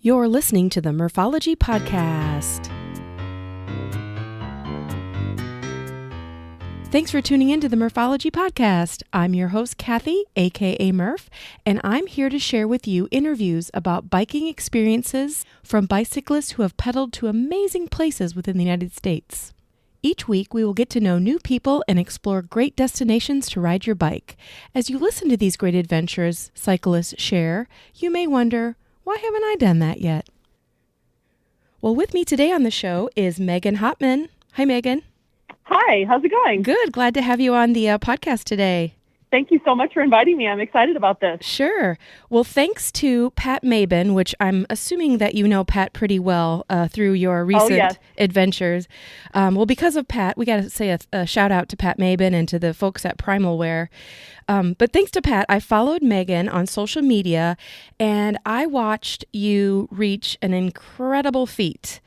You're listening to the Murphology Podcast. Thanks for tuning in to the Murphology Podcast. I'm your host, Kathy, aka Murph, and I'm here to share with you interviews about biking experiences from bicyclists who have pedaled to amazing places within the United States. Each week, we will get to know new people and explore great destinations to ride your bike. As you listen to these great adventures cyclists share, you may wonder, why haven't I done that yet? Well, with me today on the show is Megan Hottman. Hi, Megan. Hi, how's it going? Good. Glad to have you on the podcast today. Thank you so much for inviting me. I'm excited about this. Sure. Well, thanks to Pat Mabin, which I'm assuming that you know Pat pretty well through your recent adventures. Well, because of Pat, we got to say a shout out to Pat Mabin and to the folks at Primal Wear. But thanks to Pat, I followed Megan on social media, and I watched you reach an incredible feat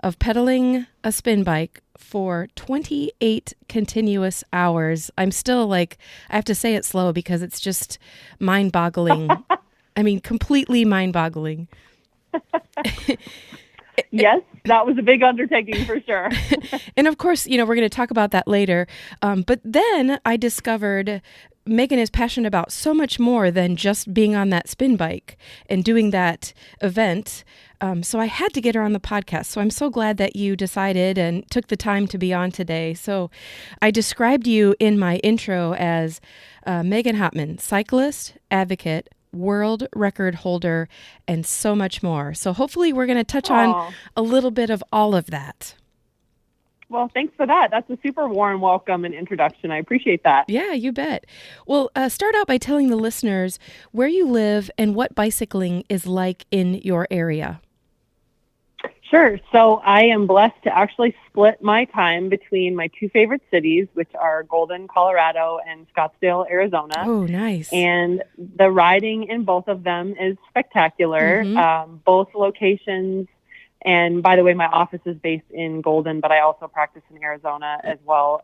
of pedaling a spin bike for 28 continuous hours. I'm still I have to say it slow because it's just mind-boggling. I mean, completely mind-boggling. Yes, that was a big undertaking for sure. And of course, we're going to talk about that later. But then I discovered Megan is passionate about so much more than just being on that spin bike and doing that event. So I had to get her on the podcast. So I'm so glad that you decided and took the time to be on today. So I described you in my intro as Megan Hottman, cyclist, advocate, world record holder, and so much more. So hopefully we're going to touch on a little bit of all of that. Well, thanks for that. That's a super warm welcome and introduction. I appreciate that. Yeah, you bet. Well, start out by telling the listeners where you live and what bicycling is like in your area. Sure. So I am blessed to actually split my time between my two favorite cities, which are Golden, Colorado, and Scottsdale, Arizona. Oh, nice. And the riding in both of them is spectacular. Mm-hmm. Both locations. And by the way, my office is based in Golden, but I also practice in Arizona as well.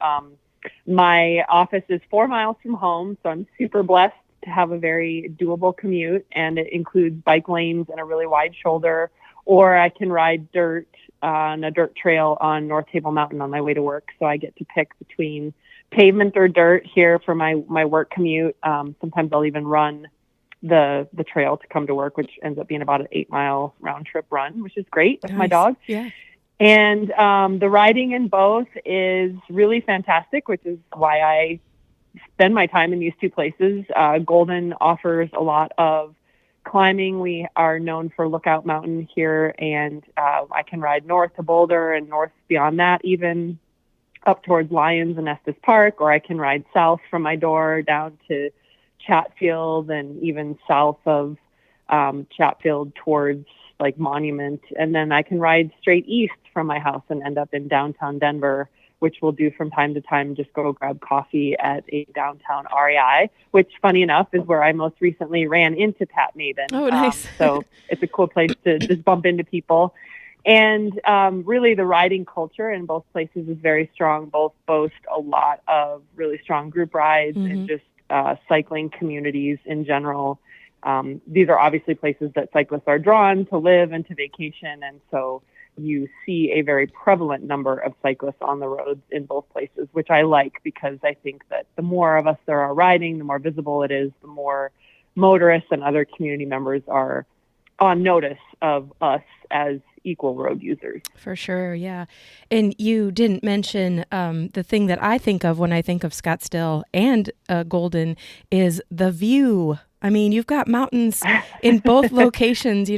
My office is 4 miles from home, so I'm super blessed to have a very doable commute, and it includes bike lanes and a really wide shoulder, or I can ride dirt on a dirt trail on North Table Mountain on my way to work. So I get to pick between pavement or dirt here for my work commute. Sometimes I'll even run the trail to come to work, which ends up being about an 8-mile round trip run, which is great with my dog. Yeah. And the riding in both is really fantastic, which is why I spend my time in these two places. Golden offers a lot of climbing. We are known for Lookout Mountain here, and I can ride north to Boulder and north beyond that, even up towards Lyons and Estes Park, or I can ride south from my door down to Chatfield and even south of Chatfield towards Monument. And then I can ride straight east from my house and end up in downtown Denver, which we'll do from time to time, just go grab coffee at a downtown REI, which funny enough is where I most recently ran into Pat Mabin. Oh, nice. So it's a cool place to just bump into people. And really the riding culture in both places is very strong. Both boast a lot of really strong group rides and just cycling communities in general. These are obviously places that cyclists are drawn to live and to vacation. And so you see a very prevalent number of cyclists on the roads in both places, which I like because I think that the more of us there are riding, the more visible it is, the more motorists and other community members are on notice of us as equal road users. For sure, yeah. And you didn't mention the thing that I think of when I think of Scottsdale and Golden is the view. I mean, you've got mountains in both locations.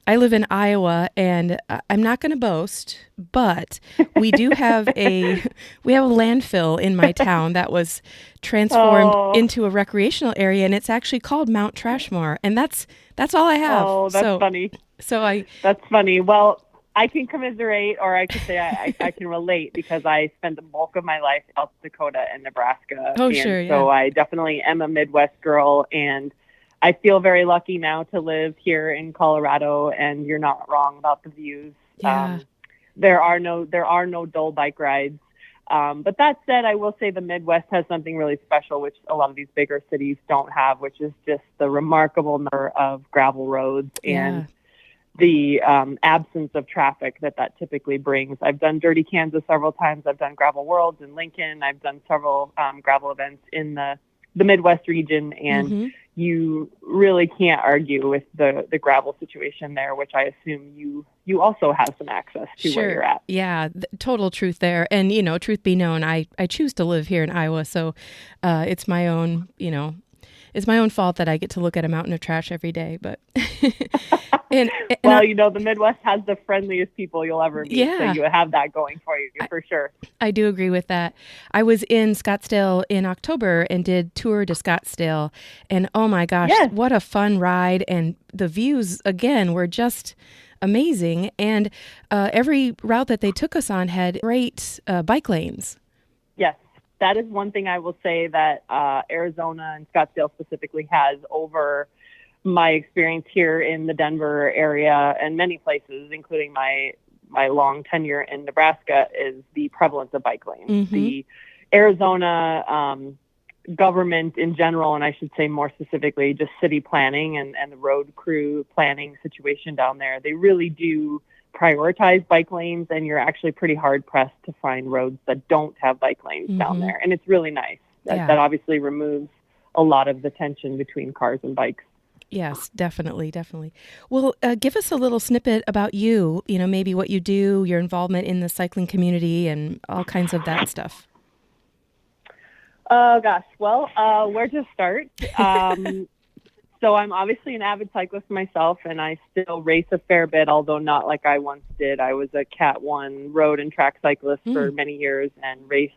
I live in Iowa, and I'm not going to boast, but we do have a landfill in my town that was transformed into a recreational area, and it's actually called Mount Trashmore, and that's all I have. Oh, that's funny. That's funny. Well, I can commiserate, or I could say I can relate because I spent the bulk of my life in South Dakota and Nebraska. Oh, sure, yeah. So I definitely am a Midwest girl, and I feel very lucky now to live here in Colorado, and you're not wrong about the views. Yeah. There are no dull bike rides. But that said, I will say the Midwest has something really special, which a lot of these bigger cities don't have, which is just the remarkable number of gravel roads and the absence of traffic that typically brings. I've done Dirty Kansas several times. I've done Gravel Worlds in Lincoln. I've done several gravel events in the Midwest region, and you really can't argue with the gravel situation there, which I assume you also have some access to where you're at. Yeah, total truth there. And, truth be known, I choose to live here in Iowa, so it's my own, it's my own fault that I get to look at a mountain of trash every day. But and well, the Midwest has the friendliest people you'll ever meet. Yeah. So you have that going for you for sure. I do agree with that. I was in Scottsdale in October and did Tour de Scottsdale. And oh my gosh, what a fun ride. And the views, again, were just amazing. And every route that they took us on had great bike lanes. Yes. That is one thing I will say that Arizona and Scottsdale specifically has over my experience here in the Denver area and many places, including my long tenure in Nebraska, is the prevalence of bike lanes. The Arizona government in general, and I should say more specifically just city planning and the road crew planning situation down there, they really do prioritize bike lanes, and you're actually pretty hard pressed to find roads that don't have bike lanes down there. And it's really nice. That obviously removes a lot of the tension between cars and bikes. Yes, definitely. Well, give us a little snippet about you, maybe what you do, your involvement in the cycling community, and all kinds of that stuff. Oh, gosh. Well, where to start? So I'm obviously an avid cyclist myself, and I still race a fair bit, although not like I once did. I was a Cat 1 road and track cyclist for many years and raced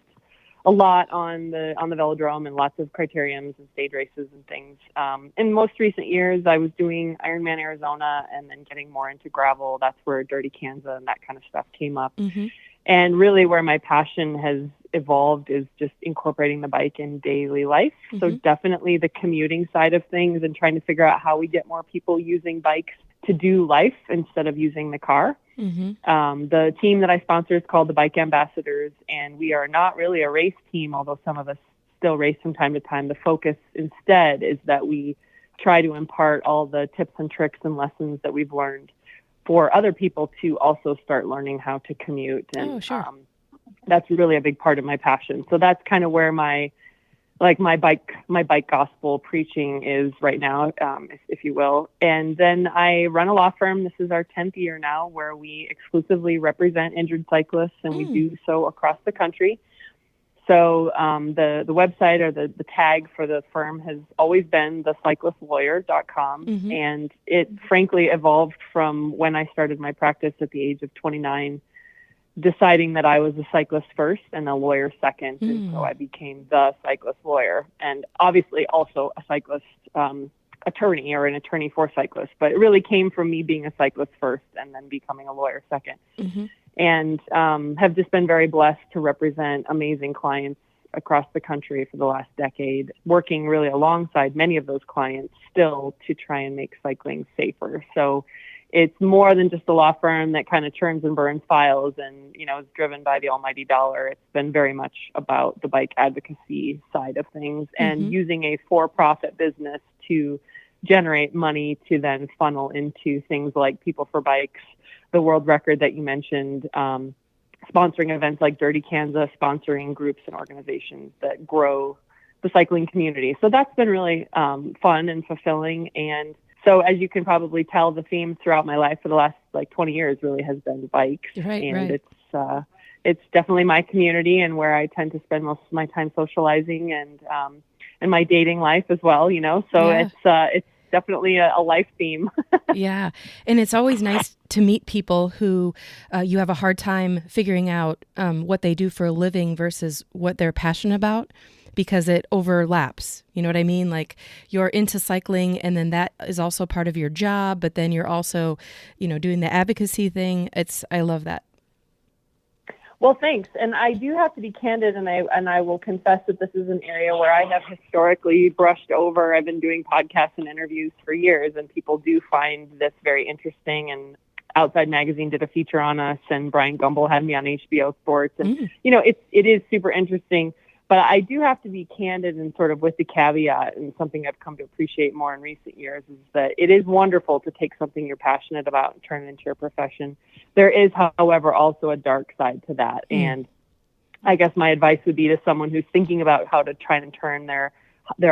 a lot on the velodrome and lots of criteriums and stage races and things. In most recent years, I was doing Ironman Arizona and then getting more into gravel. That's where Dirty Kansas and that kind of stuff came up. And really where my passion has evolved is just incorporating the bike in daily life. So definitely the commuting side of things and trying to figure out how we get more people using bikes to do life instead of using the car. The team that I sponsor is called the Bike Ambassadors, and we are not really a race team, although some of us still race from time to time. The focus instead is that we try to impart all the tips and tricks and lessons that we've learned for other people to also start learning how to commute. And that's really a big part of my passion. So that's kind of where my bike gospel preaching is right now, if you will. And then I run a law firm. This is our 10th year now, where we exclusively represent injured cyclists, and we do so across the country. So the website or the tag for the firm has always been thecyclistlawyer.com. And it frankly evolved from when I started my practice at the age of 29, deciding that I was a cyclist first and a lawyer second. And so I became the cyclist lawyer, and obviously also a cyclist attorney, or an attorney for cyclists. But it really came from me being a cyclist first and then becoming a lawyer second. And have just been very blessed to represent amazing clients across the country for the last decade, working really alongside many of those clients still to try and make cycling safer. So it's more than just a law firm that kind of churns and burns files and, is driven by the almighty dollar. It's been very much about the bike advocacy side of things and using a for-profit business to generate money to then funnel into things like People for Bikes, the world record that you mentioned, sponsoring events like Dirty Kansas, sponsoring groups and organizations that grow the cycling community. So that's been really fun and fulfilling. And so as you can probably tell, the theme throughout my life for the last 20 years really has been bikes. And it's definitely my community and where I tend to spend most of my time socializing and my dating life as well, So it's definitely a life theme. Yeah. And it's always nice to meet people who you have a hard time figuring out what they do for a living versus what they're passionate about, because it overlaps. You know what I mean? Like, you're into cycling and then that is also part of your job, but then you're also, doing the advocacy thing. I love that. Well, thanks. And I do have to be candid, and I will confess that this is an area where I have historically brushed over. I've been doing podcasts and interviews for years, and people do find this very interesting. And Outside Magazine did a feature on us, and Brian Gumbel had me on HBO Sports. And, it is super interesting. But I do have to be candid and sort of with the caveat, and something I've come to appreciate more in recent years is that it is wonderful to take something you're passionate about and turn it into your profession. There is, however, also a dark side to that. And I guess my advice would be to someone who's thinking about how to try and turn their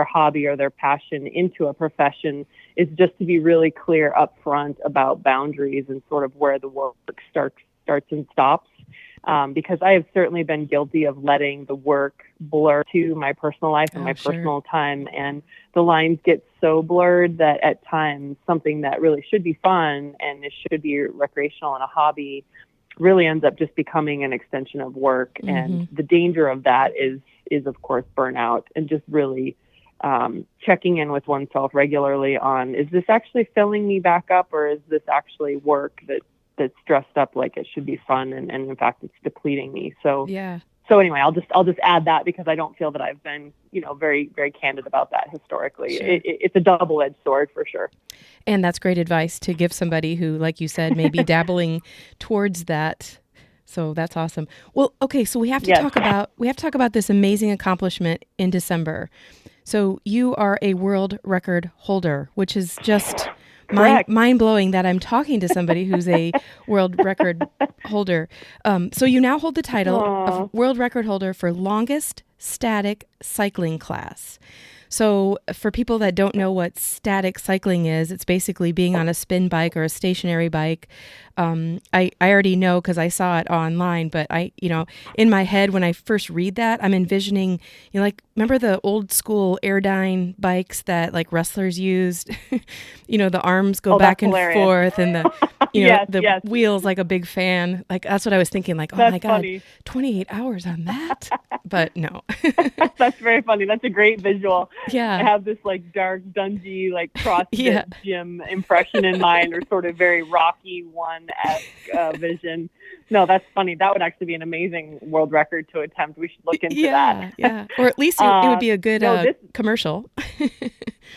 hobby or their passion into a profession is just to be really clear up front about boundaries and sort of where the work starts and stops. Because I have certainly been guilty of letting the work blur to my personal life and my personal time. And the lines get so blurred that at times something that really should be fun and it should be recreational and a hobby really ends up just becoming an extension of work. And the danger of that is of course burnout, and just really checking in with oneself regularly on, is this actually filling me back up, or is this actually work that's dressed up like it should be fun, and in fact it's depleting me. So anyway, I'll just add that, because I don't feel that I've been, very, very candid about that historically. It's a double-edged sword for sure. And that's great advice to give somebody who, like you said, may be dabbling towards that. So that's awesome. Well, okay, so we have to talk about this amazing accomplishment in December. So you are a world record holder, which is just mind-blowing that I'm talking to somebody who's a world record holder. So you now hold the title of world record holder for longest static cycling class. So for people that don't know what static cycling is, it's basically being on a spin bike or a stationary bike. I already know because I saw it online, but in my head, when I first read that, I'm envisioning, remember the old school Airdyne bikes that like wrestlers used? The arms go back and forth, and the wheels like a big fan. Like that's what I was thinking. Like, that's my God, funny. 28 hours on that. But no. That's very funny. That's a great visual. Yeah. I have this like dark, dungy, like CrossFit gym impression in mind, or sort of very Rocky One-esque vision. No, that's funny. That would actually be an amazing world record to attempt. We should look into that. Yeah. Or at least it would be a good commercial.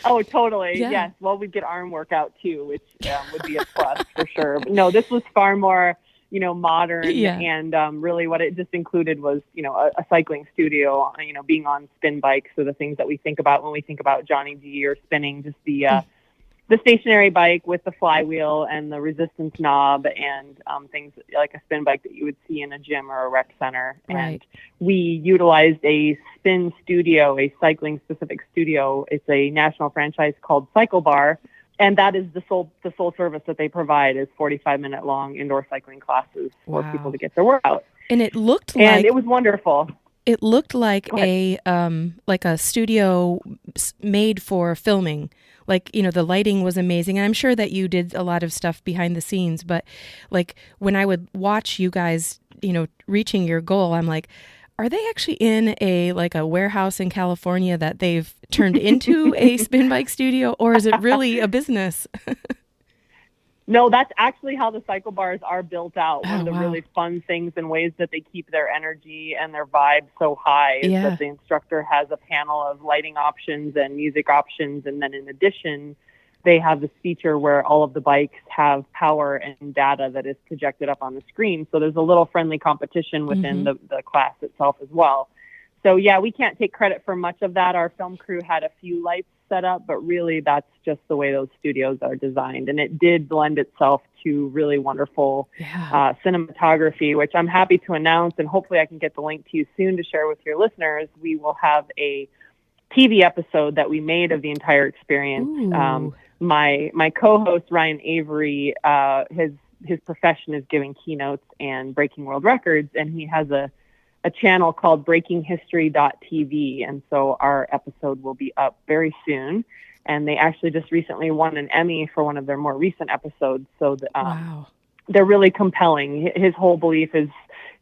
Oh, totally. Yeah. Yes. Well, we'd get arm workout too, which would be a plus for sure. But no, this was far more, modern. And really what it just included was, a cycling studio, being on spin bikes. So the things that we think about when we think about Johnny D or spinning, just the stationary bike with the flywheel and the resistance knob, and things like a spin bike that you would see in a gym or a rec center. Right. And we utilized a spin studio, a cycling specific studio. It's a national franchise called Cycle Bar. And that is the sole service that they provide, is 45-minute long indoor cycling classes for people to get their workout. And it looked and it was wonderful. It looked like a studio made for filming. Like, the lighting was amazing. And I'm sure that you did a lot of stuff behind the scenes, but like when I would watch you guys, reaching your goal, I'm like, are they actually in a warehouse in California that they've turned into a spin bike studio, or is it really a business? No, that's actually how the cycle bars are built out. One of the really fun things and ways that they keep their energy and their vibe so high is that the instructor has a panel of lighting options and music options. And then in addition, they have this feature where all of the bikes have power and data that is projected up on the screen. So there's a little friendly competition within the class itself as well. So we can't take credit for much of that. Our film crew had a few lights set up, but really that's just the way those studios are designed. And it did blend itself to really wonderful cinematography, which I'm happy to announce. And hopefully I can get the link to you soon to share with your listeners. We will have a TV episode that we made of the entire experience. My co-host, Ryan Avery, his profession is giving keynotes and breaking world records. And he has a channel called breakinghistory.tv. And so our episode will be up very soon. And they actually just recently won an Emmy for one of their more recent episodes. So they're really compelling. His whole belief is,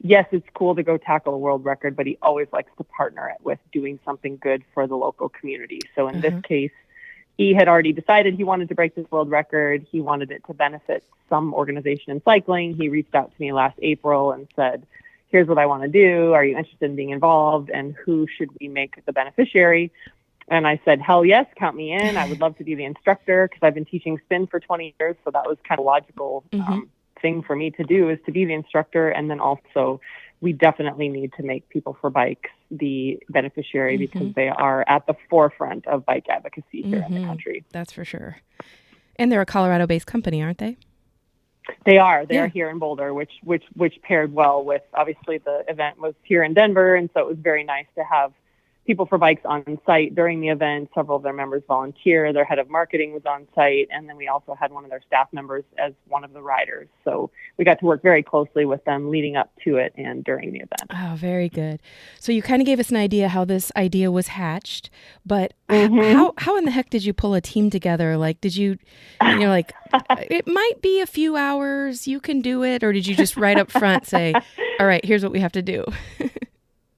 yes, it's cool to go tackle a world record, but he always likes to partner it with doing something good for the local community. So in this case, he had already decided he wanted to break this world record. He wanted it to benefit some organization in cycling. He reached out to me last April and said, here's what I want to do. Are you interested in being involved? And who should we make the beneficiary? And I said, hell yes, count me in. I would love to be the instructor, because I've been teaching spin for 20 years. So that was kind of a logical thing for me to do, is to be the instructor and then also we definitely need to make People for Bikes the beneficiary because they are at the forefront of bike advocacy here in the country. That's for sure. And they're a Colorado-based company, aren't they? They are. They are here in Boulder, which paired well with, obviously, the event was here in Denver, and so it was very nice to have People for Bikes on site during the event. Several of their members volunteer. Their head of marketing was on site, and then we also had one of their staff members as one of the riders. So we got to work very closely with them leading up to it and during the event. Oh, very good. So you kind of gave us an idea how this idea was hatched, but how in the heck did you pull a team together? Like, did you like, it might be a few hours, you can do it, or did you just right up front say, all right, here's what we have to do?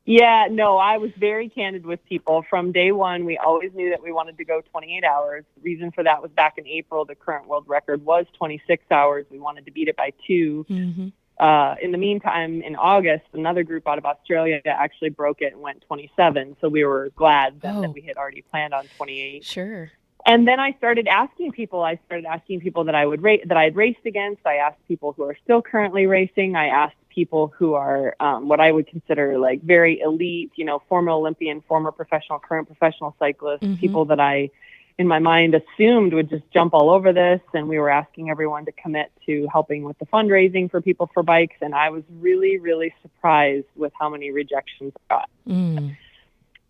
Yeah, no, I was very candid with people. From day one, we always knew that we wanted to go 28 hours. The reason for that was back in April, the current world record was 26 hours. We wanted to beat it by 2. In the meantime, in August, another group out of Australia actually broke it and went 27. So we were glad then that we had already planned on 28. Sure. And then I started asking people. That I would that I had raced against. I asked people who are still currently racing. I asked people who are what I would consider like very elite, former Olympian, former professional, current professional cyclists, people that I, in my mind, assumed would just jump all over this. And we were asking everyone to commit to helping with the fundraising for People for Bikes. And I was really, really surprised with how many rejections I got.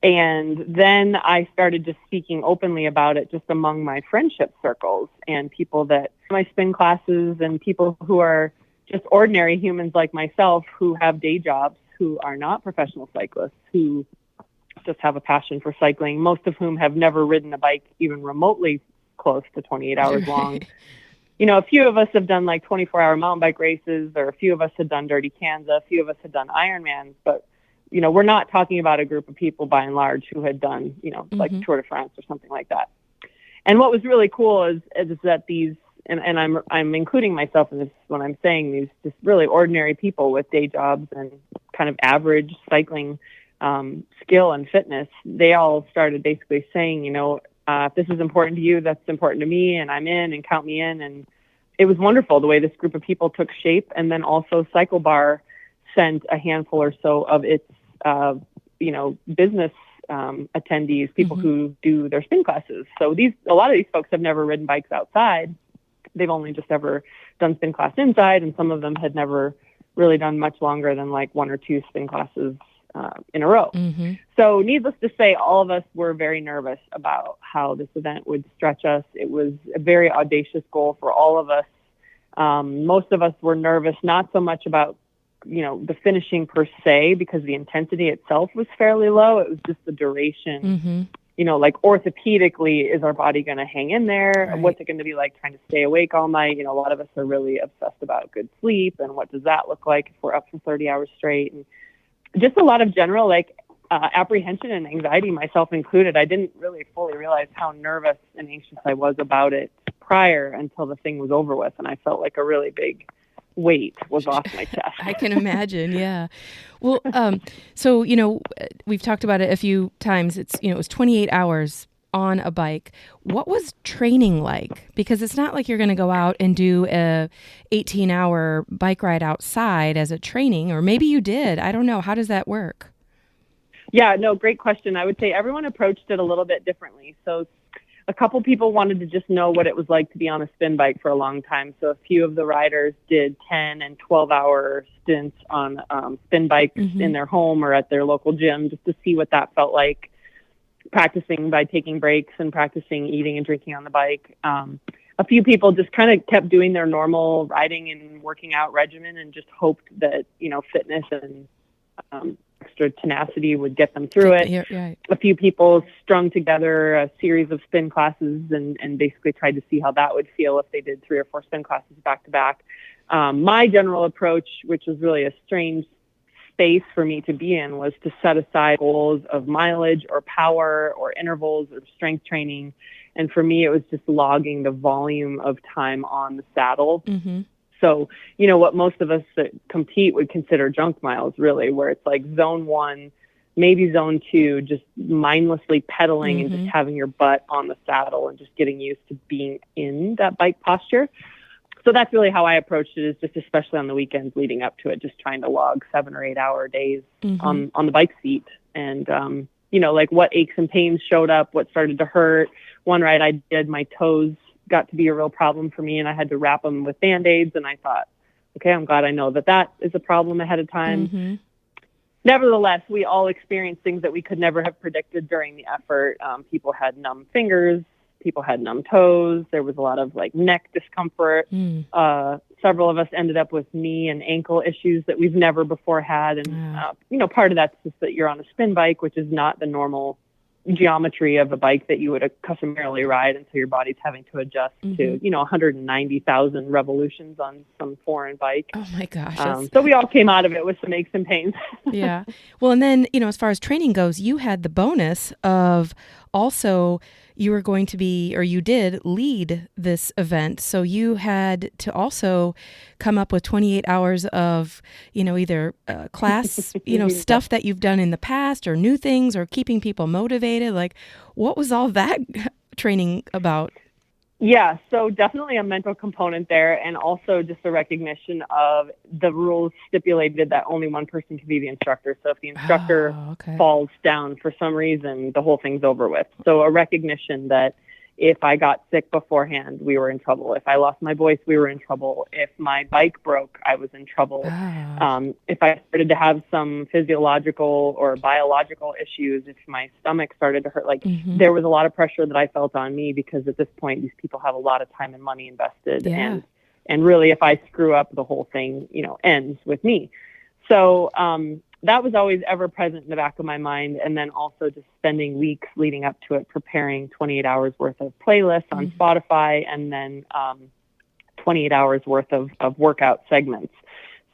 And then I started just speaking openly about it just among my friendship circles and people that my spin classes and people who are just ordinary humans like myself who have day jobs, who are not professional cyclists, who just have a passion for cycling, most of whom have never ridden a bike even remotely close to 28 hours long. A few of us have done like 24-hour mountain bike races, or a few of us had done Dirty Kansas, a few of us had done Ironmans, but we're not talking about a group of people by and large who had done, like Tour de France or something like that. And what was really cool is that these, and I'm including myself in this when I'm saying these just really ordinary people with day jobs and kind of average cycling skill and fitness, they all started basically saying, if this is important to you, that's important to me, and I'm in, and count me in. And it was wonderful the way this group of people took shape. And then also Cycle Bar sent a handful or so of its, business attendees, people who do their spin classes. So a lot of these folks have never ridden bikes outside. They've only just ever done spin class inside, and some of them had never really done much longer than like 1 or 2 spin classes in a row. So needless to say, all of us were very nervous about how this event would stretch us. It was a very audacious goal for all of us. Most of us were nervous, not so much about the finishing per se, because the intensity itself was fairly low. It was just the duration. Like orthopedically, is our body going to hang in there? Right. What's it going to be like trying to stay awake all night? A lot of us are really obsessed about good sleep, and what does that look like if we're up for 30 hours straight? And just a lot of general apprehension and anxiety, myself included. I didn't really fully realize how nervous and anxious I was about it prior until the thing was over with, and I felt like a really big weight was off my chest. I can imagine. Yeah. Well, so, we've talked about it a few times. It was 28 hours on a bike. What was training like? Because it's not like you're going to go out and do a 18-hour bike ride outside as a training, or maybe you did. I don't know. How does that work? Yeah, no, great question. I would say everyone approached it a little bit differently. So a couple people wanted to just know what it was like to be on a spin bike for a long time. So a few of the riders did 10 and 12-hour stints on spin bikes in their home or at their local gym, just to see what that felt like, practicing by taking breaks and practicing eating and drinking on the bike. A few people just kind of kept doing their normal riding and working out regimen and just hoped that, fitness and extra tenacity would get them through it. Yeah, right. A few people strung together a series of spin classes and basically tried to see how that would feel if they did 3 or 4 spin classes back to back. My general approach, which was really a strange space for me to be in, was to set aside goals of mileage or power or intervals or strength training. And for me, it was just logging the volume of time on the saddle. So, what most of us that compete would consider junk miles, really, where it's like zone 1, maybe zone 2, just mindlessly pedaling and just having your butt on the saddle and just getting used to being in that bike posture. So that's really how I approached it, is just especially on the weekends leading up to it, just trying to log 7 or 8 hour days on the bike seat. And, like what aches and pains showed up, what started to hurt. One ride I did, my toes got to be a real problem for me, and I had to wrap them with Band-Aids. And I thought, okay, I'm glad I know that is a problem ahead of time. Nevertheless, we all experienced things that we could never have predicted during the effort. People had numb fingers. People had numb toes. There was a lot of like neck discomfort. Several of us ended up with knee and ankle issues that we've never before had. And, part of that's just that you're on a spin bike, which is not the normal geometry of a bike that you would customarily ride. And so your body's having to adjust to, 190,000 revolutions on some foreign bike. Oh my gosh. So we all came out of it with some aches and pains. Yeah. Well, and then, as far as training goes, you had the bonus of also you were going to be, or you did lead this event. So you had to also come up with 28 hours of, either class, stuff that you've done in the past or new things or keeping people motivated. Like, what was all that training about? Yeah, so definitely a mental component there, and also just a recognition of the rules stipulated that only one person can be the instructor. So if the instructor falls down for some reason, the whole thing's over with. So a recognition that if I got sick beforehand, we were in trouble. If I lost my voice, we were in trouble. If my bike broke, I was in trouble. If I started to have some physiological or biological issues, if my stomach started to hurt, there was a lot of pressure that I felt on me, because at this point, these people have a lot of time and money invested. Yeah. And really, if I screw up, the whole thing, ends with me. So, that was always ever present in the back of my mind. And then also just spending weeks leading up to it, preparing 28 hours worth of playlists on Spotify, and then 28 hours worth of workout segments.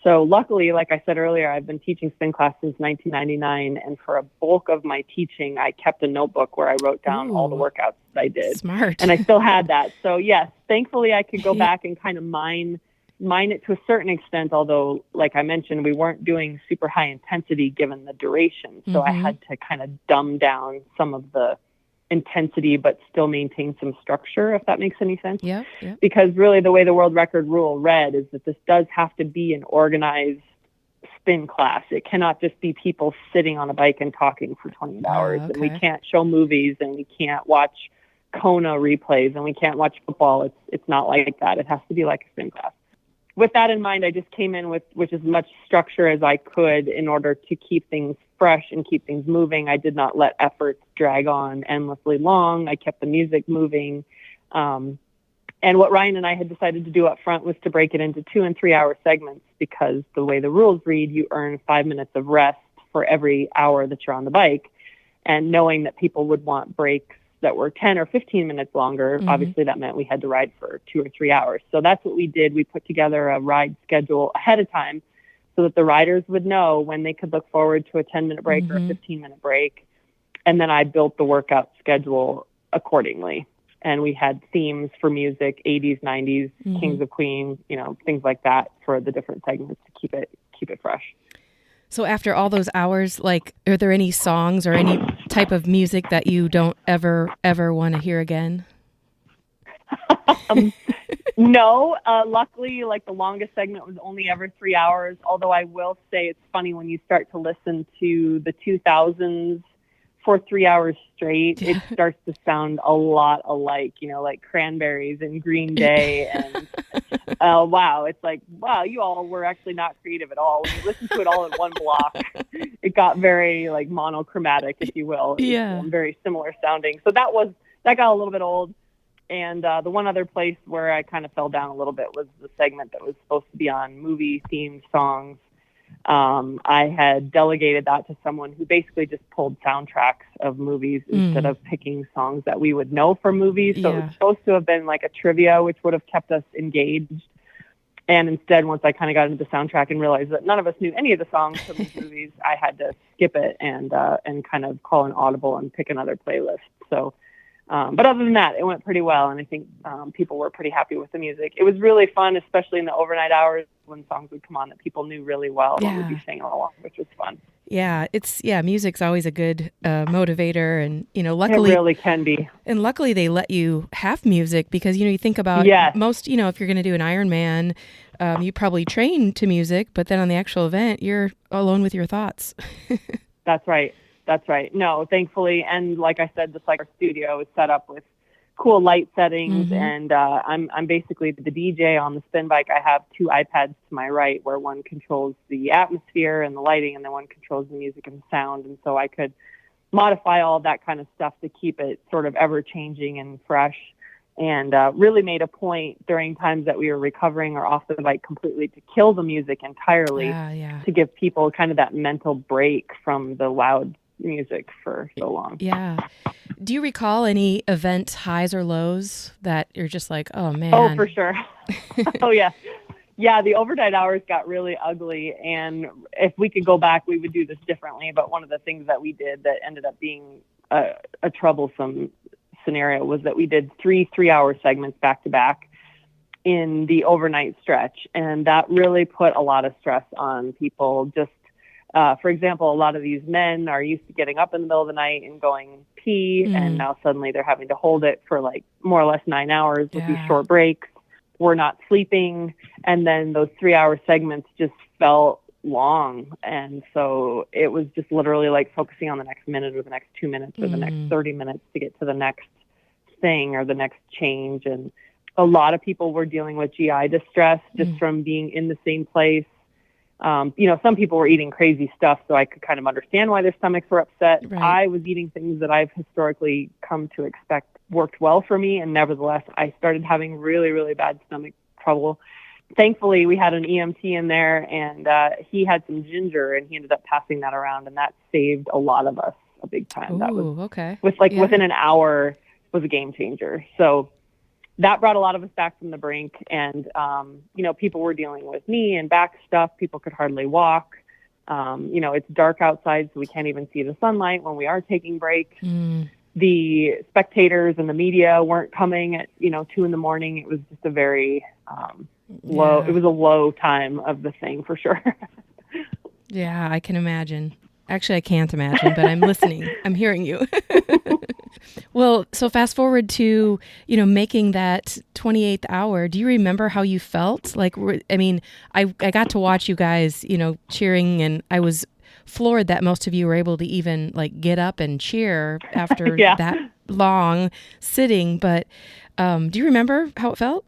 So luckily, like I said earlier, I've been teaching spin class since 1999. And for a bulk of my teaching, I kept a notebook where I wrote down all the workouts that I did. Smart. And I still had that. So yes, thankfully I could go back and kind of mine it to a certain extent, although, like I mentioned, we weren't doing super high intensity given the duration. So I had to kind of dumb down some of the intensity, but still maintain some structure, if that makes any sense. Yeah. Because really the way the world record rule read is that this does have to be an organized spin class. It cannot just be people sitting on a bike and talking for 28 hours. And we can't show movies, and we can't watch Kona replays, and we can't watch football. It's not like that. It has to be like a spin class. With that in mind, I just came in with as much structure as I could in order to keep things fresh and keep things moving. I did not let efforts drag on endlessly long. I kept the music moving. And what Ryan and I had decided to do up front was to break it into 2 and 3 hour segments, because the way the rules read, you earn 5 minutes of rest for every hour that you're on the bike. And knowing that people would want breaks that were 10 or 15 minutes longer, obviously that meant we had to ride for 2 or 3 hours. So that's what we did. We put together a ride schedule ahead of time so that the riders would know when they could look forward to a 10-minute break or a 15-minute break. And then I built the workout schedule accordingly. And we had themes for music, 80s, 90s, Kings of Queen, things like that for the different segments to keep it fresh. So after all those hours, are there any songs or any type of music that you don't ever want to hear again? No, luckily, the longest segment was only ever 3 hours. Although I will say it's funny when you start to listen to the 2000s for 3 hours straight, it starts to sound a lot alike, like Cranberries and Green Day. And wow, it's like, wow, you all were actually not creative at all. When you listen to it all in one block, it got very monochromatic, if you will. Yeah. Very similar sounding. So that got a little bit old. And the one other place where I kind of fell down a little bit was the segment that was supposed to be on movie-themed songs. I had delegated that to someone who basically just pulled soundtracks of movies instead of picking songs that we would know from movies. So it was supposed to have been like a trivia, which would have kept us engaged. And instead, once I kind of got into the soundtrack and realized that none of us knew any of the songs from these movies, I had to skip it and kind of call an audible and pick another playlist. So, but other than that, it went pretty well. And I think people were pretty happy with the music. It was really fun, especially in the overnight hours, when songs would come on that people knew really well and would be singing along, which was fun. Yeah, music's always a good motivator, and luckily it really can be. And luckily they let you have music because you think about most, if you're going to do an Ironman, you probably train to music, but then on the actual event, you're alone with your thoughts. That's right. No, thankfully, and like I said, the Cyclist studio is set up with cool light settings, and I'm basically the DJ on the spin bike. I have two iPads to my right where one controls the atmosphere and the lighting, and then one controls the music and sound. And so I could modify all that kind of stuff to keep it sort of ever changing and fresh, and really made a point during times that we were recovering or off the bike completely to kill the music entirely, to give people kind of that mental break from the loud music for so long. Yeah. Do you recall any event highs or lows that you're just like, oh man? Oh, for sure. Oh yeah. Yeah, the overnight hours got really ugly, and if we could go back, we would do this differently. But one of the things that we did that ended up being a troublesome scenario was that we did three-hour segments back to back in the overnight stretch, and that really put a lot of stress on people. Just for example, a lot of these men are used to getting up in the middle of the night and going pee, and now suddenly they're having to hold it for like more or less 9 hours with these short breaks. We're not sleeping, and then those 3-hour segments just felt long, and so it was just literally like focusing on the next minute or the next 2 minutes or the next 30 minutes to get to the next thing or the next change. And a lot of people were dealing with GI distress just from being in the same place. Some people were eating crazy stuff, so I could kind of understand why their stomachs were upset. Right. I was eating things that I've historically come to expect worked well for me, and nevertheless, I started having really, really bad stomach trouble. Thankfully, we had an EMT in there, and he had some ginger, and he ended up passing that around, and that saved a lot of us a big time. Ooh, that was okay. Within an hour was a game changer. So that brought a lot of us back from the brink, and people were dealing with knee and back stuff. People could hardly walk. It's dark outside, so we can't even see the sunlight when we are taking breaks. The spectators and the media weren't coming at 2 a.m. It was just a very low. It was a low time of the thing for sure. Yeah, I can imagine. Actually, I can't imagine, but I'm listening. I'm hearing you. Well, so fast forward to, making that 28th hour. Do you remember how you felt? I got to watch you guys, cheering, and I was floored that most of you were able to even get up and cheer after that long sitting. But do you remember how it felt?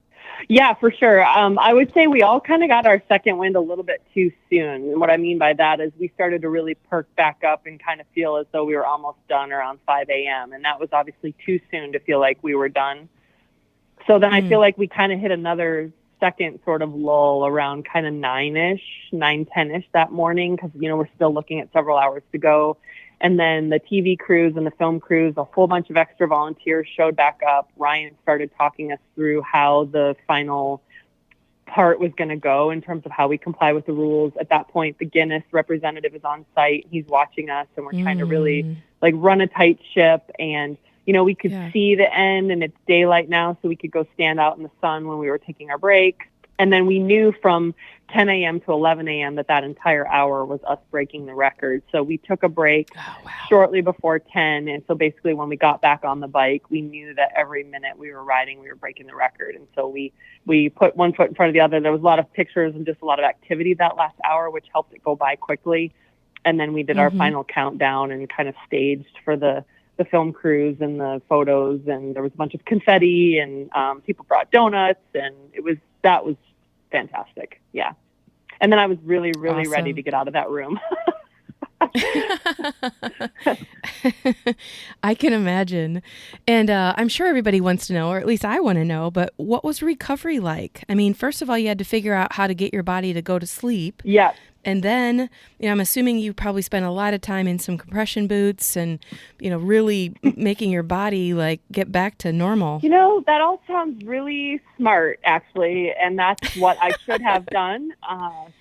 Yeah, for sure. I would say we all kind of got our second wind a little bit too soon. And what I mean by that is we started to really perk back up and kind of feel as though we were almost done around 5 a.m. And that was obviously too soon to feel like we were done. So then I feel like we kind of hit another second sort of lull around kind of 9:10ish that morning, because, we're still looking at several hours to go. And then the TV crews and the film crews, a whole bunch of extra volunteers showed back up. Ryan started talking us through how the final part was going to go in terms of how we comply with the rules. At that point, the Guinness representative is on site. He's watching us, and we're trying to really run a tight ship. And, we could see the end, and it's daylight now, so we could go stand out in the sun when we were taking our breaks. And then we knew from 10 a.m. to 11 a.m. that entire hour was us breaking the record. So we took a break shortly before 10. And so basically when we got back on the bike, we knew that every minute we were riding, we were breaking the record. And so we put one foot in front of the other. There was a lot of pictures and just a lot of activity that last hour, which helped it go by quickly. And then we did our final countdown and kind of staged for the film crews and the photos. And there was a bunch of confetti, and people brought donuts, and that was fantastic. Yeah. And then I was really, really ready to get out of that room. I can imagine. And I'm sure everybody wants to know, or at least I want to know, but what was recovery like? I mean, first of all, you had to figure out how to get your body to go to sleep. Yeah. And then, I'm assuming you probably spent a lot of time in some compression boots and, really making your body get back to normal. That all sounds really smart, actually. And that's what I should have done.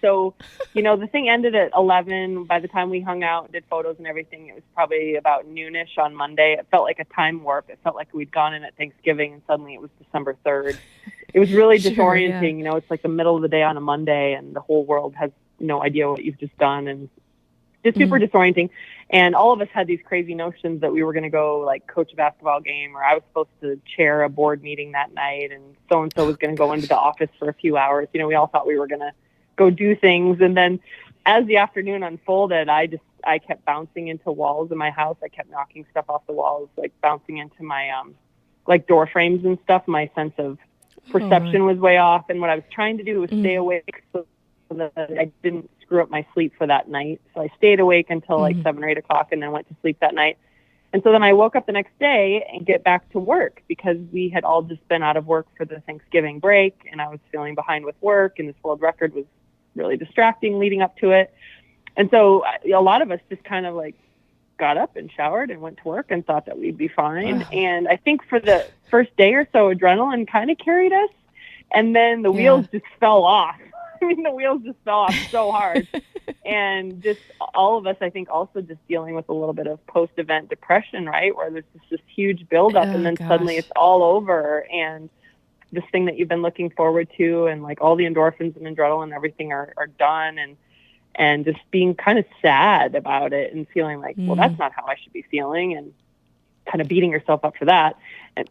So, the thing ended at 11. By the time we hung out, did photos and everything, it was probably about noonish on Monday. It felt like a time warp. It felt like we'd gone in at Thanksgiving, and suddenly it was December 3rd. it was really Sure, disorienting. yeah. You know, it's like the middle of the day on a Monday and the whole world has no idea what you've just done. And just super disorienting. And all of us had these crazy notions that we were going to go like coach a basketball game, or I was supposed to chair a board meeting that night, and so was going to go into the office for a few hours. You know, we all thought we were going to go do things. And then as the afternoon unfolded, I kept bouncing into walls in my house. I kept knocking stuff off the walls, like bouncing into my like door frames and stuff. My sense of perception was way off. And what I was trying to do was stay awake so that I didn't screw up my sleep for that night. So I stayed awake until like 7 or 8 o'clock and then went to sleep that night. And so then I woke up the next day and get back to work because we had all just been out of work for the Thanksgiving break, and I was feeling behind with work, and this world record was really distracting leading up to it. And so a lot of us just kind of like got up and showered and went to work and thought that we'd be fine. And I think for the first day or so, adrenaline kind of carried us, and then the wheels just fell off. I mean, the wheels just fell off so hard. And just all of us, I think, also just dealing with a little bit of post-event depression, right? Where there's just this huge buildup, and then suddenly it's all over. And this thing that you've been looking forward to, and like all the endorphins and adrenaline and everything are done. And just being kind of sad about it and feeling like, well, that's not how I should be feeling. And kind of beating yourself up for that,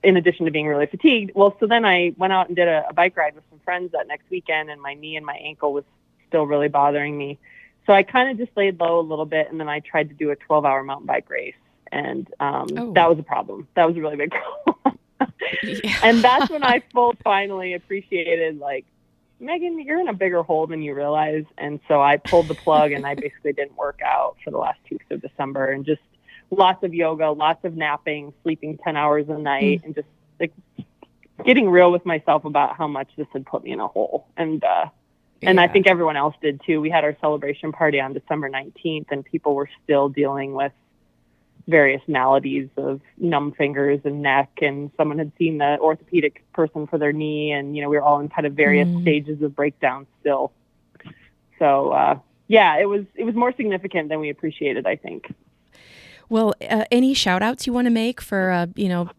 in addition to being really fatigued. Well, so then I went out and did a bike ride with some friends that next weekend, and my knee and my ankle was still really bothering me. So I kind of just laid low a little bit, and then I tried to do a 12-hour mountain bike race. And that was a problem. That was a really big problem. And that's when I finally appreciated, like, Megan, you're in a bigger hole than you realize. And so I pulled the plug, and I basically didn't work out for the last 2 weeks of December, and just lots of yoga, lots of napping, sleeping 10 hours a night, and just like getting real with myself about how much this had put me in a hole. And I think everyone else did too. We had our celebration party on December 19th, and people were still dealing with various maladies of numb fingers and neck, and someone had seen the orthopedic person for their knee, and, you know, we were all in kind of various stages of breakdown still. So, it was more significant than we appreciated, I think. Well, any shout outs you want to make for,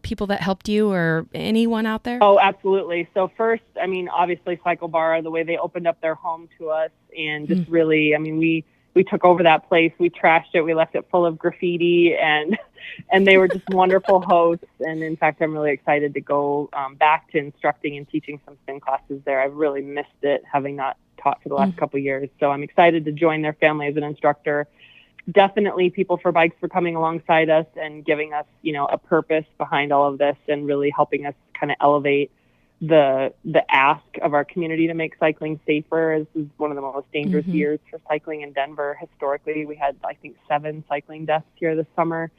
people that helped you or anyone out there? Oh, absolutely. So first, I mean, obviously Cycle Bar, the way they opened up their home to us, and just really, I mean, we took over that place. We trashed it. We left it full of graffiti, and they were just wonderful hosts. And in fact, I'm really excited to go back to instructing and teaching some spin classes there. I've really missed it, having not taught for the last couple of years. So I'm excited to join their family as an instructor. Definitely People for Bikes for coming alongside us and giving us, you know, a purpose behind all of this, and really helping us kind of elevate the ask of our community to make cycling safer. This is one of the most dangerous years for cycling in Denver. Historically, we had, I think, 7 cycling deaths here this summer.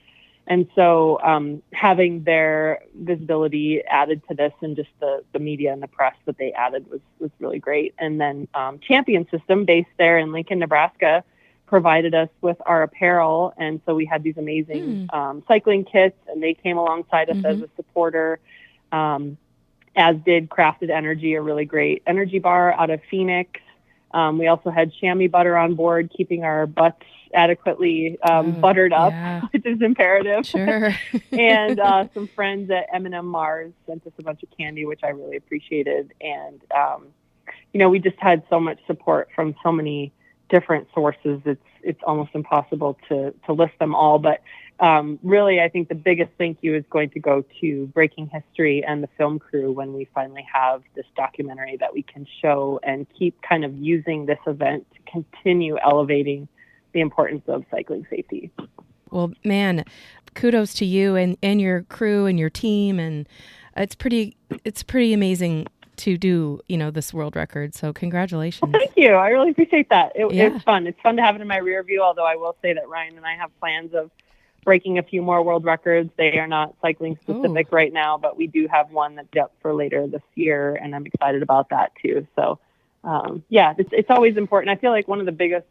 And so having their visibility added to this, and just the media and the press that they added was really great. And then Champion System, based there in Lincoln, Nebraska, provided us with our apparel. And so we had these amazing cycling kits, and they came alongside us as a supporter, as did Crafted Energy, a really great energy bar out of Phoenix. We also had chamois butter on board, keeping our butts adequately buttered up, which is imperative. Sure. And some friends at M&M Mars sent us a bunch of candy, which I really appreciated. And, we just had so much support from so many different sources. It's almost impossible to list them all, but really, I think the biggest thank you is going to go to Breaking History and the film crew when we finally have this documentary that we can show, and keep kind of using this event to continue elevating the importance of cycling safety. Well, man, kudos to you and your crew and your team, and it's pretty amazing to do, this world record. So congratulations. Well, thank you. I really appreciate that. It's fun. It's fun to have it in my rear view, although I will say that Ryan and I have plans of breaking a few more world records. They are not cycling specific right now, but we do have one that's up for later this year, and I'm excited about that too. So, it's always important. I feel like one of the biggest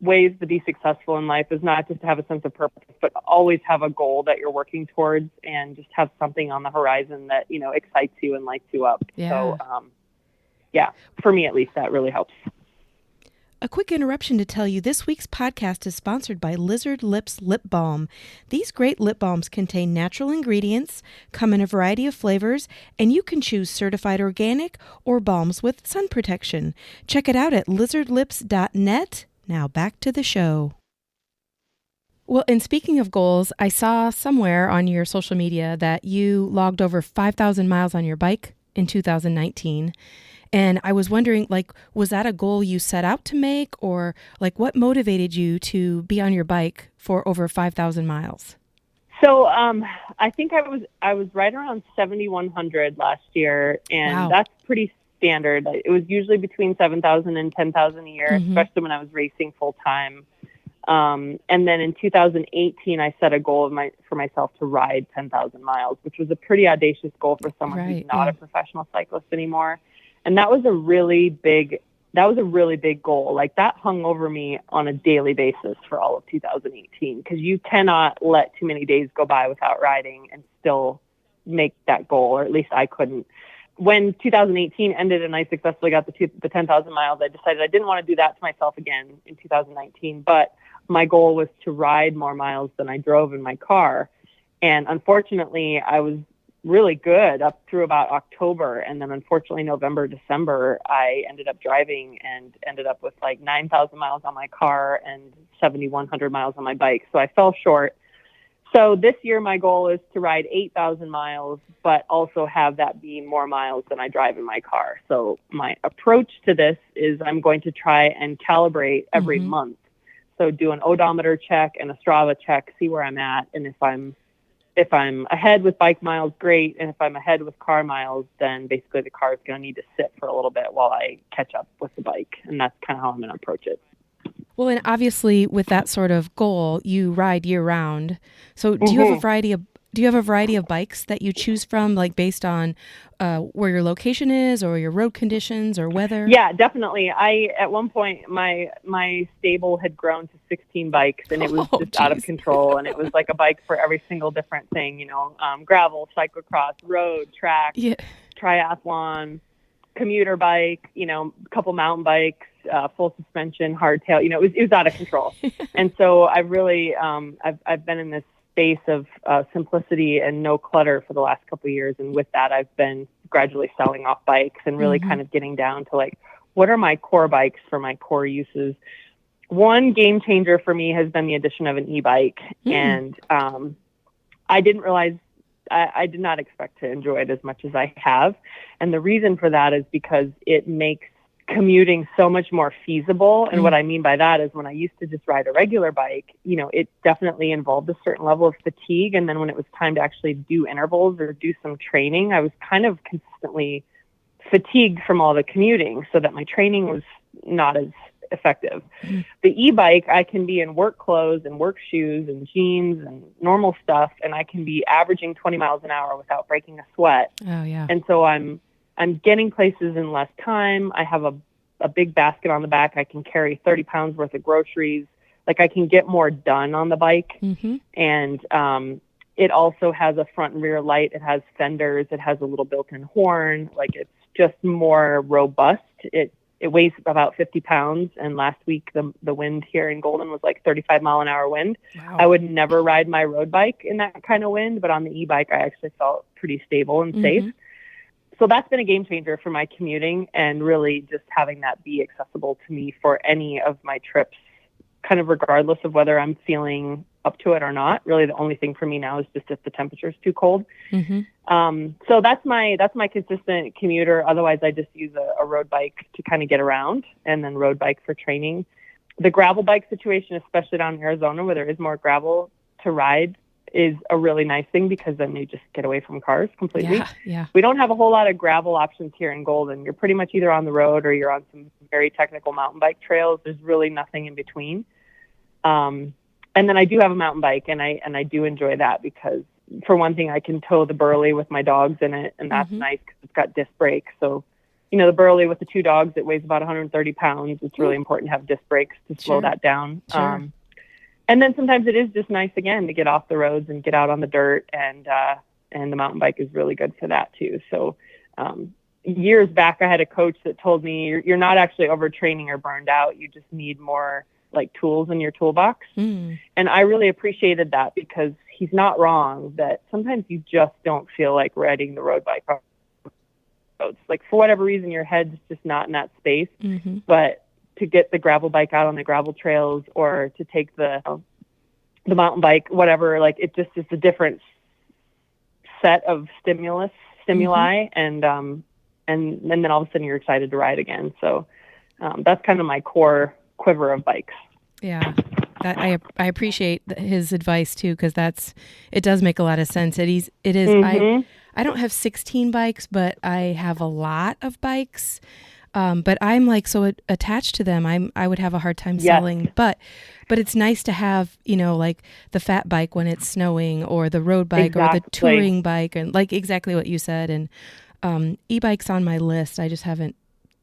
ways to be successful in life is not just to have a sense of purpose, but always have a goal that you're working towards, and just have something on the horizon that, excites you and lights you up. Yeah. So, for me at least, that really helps. A quick interruption to tell you this week's podcast is sponsored by Lizard Lips Lip Balm. These great lip balms contain natural ingredients, come in a variety of flavors, and you can choose certified organic or balms with sun protection. Check it out at lizardlips.net. Now back to the show. Well, and speaking of goals, I saw somewhere on your social media that you logged over 5,000 miles on your bike in 2019. And I was wondering, was that a goal you set out to make, or what motivated you to be on your bike for over 5,000 miles? So I think I was right around 7,100 last year, and wow. That's pretty standard. It was usually between 7,000 and 10,000 a year, especially when I was racing full time. And then in 2018, I set a goal for myself to ride 10,000 miles, which was a pretty audacious goal for someone who's not a professional cyclist anymore. And that was a really big goal. That hung over me on a daily basis for all of 2018, because you cannot let too many days go by without riding and still make that goal, or at least I couldn't. When 2018 ended and I successfully got the 10,000 miles, I decided I didn't want to do that to myself again in 2019, but my goal was to ride more miles than I drove in my car. And unfortunately, I was really good up through about October. And then unfortunately, November, December, I ended up driving and ended up with 9,000 miles on my car and 7,100 miles on my bike. So I fell short. So this year, my goal is to ride 8,000 miles, but also have that be more miles than I drive in my car. So my approach to this is I'm going to try and calibrate every month. So do an odometer check and a Strava check, see where I'm at. And if I'm ahead with bike miles, great. And if I'm ahead with car miles, then basically the car is going to need to sit for a little bit while I catch up with the bike. And that's kind of how I'm going to approach it. Well, and obviously with that sort of goal, you ride year round. So do you have a variety of bikes that you choose from, based on where your location is or your road conditions or weather? Yeah, definitely. At one point, my stable had grown to 16 bikes, and it was just out of control. And it was like a bike for every single different thing, gravel, cyclocross, road, track, triathlon, commuter bike, a couple mountain bikes, full suspension, hardtail. It was out of control. And so I really, I've been in this space of simplicity and no clutter for the last couple of years. And with that, I've been gradually selling off bikes and really kind of getting down to what are my core bikes for my core uses. One game changer for me has been the addition of an e-bike. And I didn't realize, I did not expect to enjoy it as much as I have. And the reason for that is because it makes commuting so much more feasible. And what I mean by that is when I used to just ride a regular bike, it definitely involved a certain level of fatigue. And then when it was time to actually do intervals or do some training, I was kind of consistently fatigued from all the commuting, so that my training was not as effective. The e-bike, I can be in work clothes and work shoes and jeans and normal stuff, and I can be averaging 20 miles an hour without breaking a sweat. Oh, yeah. And so I'm getting places in less time. I have a big basket on the back. I can carry 30 pounds worth of groceries. I can get more done on the bike. And it also has a front and rear light. It has fenders. It has a little built-in horn. It's just more robust. It weighs about 50 pounds. And last week, the wind here in Golden was 35 mile an hour wind. Wow. I would never ride my road bike in that kind of wind, but on the e-bike, I actually felt pretty stable and safe. So that's been a game changer for my commuting, and really just having that be accessible to me for any of my trips, kind of regardless of whether I'm feeling up to it or not. Really, the only thing for me now is just if the temperature is too cold. So that's my consistent commuter. Otherwise, I just use a road bike to kind of get around, and then road bike for training. The gravel bike situation, especially down in Arizona where there is more gravel to ride, is a really nice thing, because then you just get away from cars completely. Yeah. We don't have a whole lot of gravel options here in Golden. You're pretty much either on the road or you're on some very technical mountain bike trails. There's really nothing in between. And then I do have a mountain bike, and I do enjoy that, because for one thing, I can tow the Burley with my dogs in it, and that's nice because it's got disc brakes. So, the Burley with the two dogs, it weighs about 130 pounds. It's really important to have disc brakes to slow that down. And then sometimes it is just nice, again, to get off the roads and get out on the dirt, and the mountain bike is really good for that too. So years back, I had a coach that told me you're not actually overtraining or burned out. You just need more like tools in your toolbox. And I really appreciated that, because he's not wrong that sometimes you just don't feel like riding the road bike roads. Like for whatever reason, your head's just not in that space. But to get the gravel bike out on the gravel trails, or to take the mountain bike, whatever, like it just is a different set of stimuli, and then all of a sudden you're excited to ride again. So that's kind of my core quiver of bikes. Yeah, I appreciate his advice too, because it does make a lot of sense. It is. I don't have 16 bikes, but I have a lot of bikes. But I'm like so attached to them. I would have a hard time selling. But it's nice to have, like the fat bike when it's snowing, or the road bike, or the touring bike, and like exactly what you said. And e-bikes on my list. I just haven't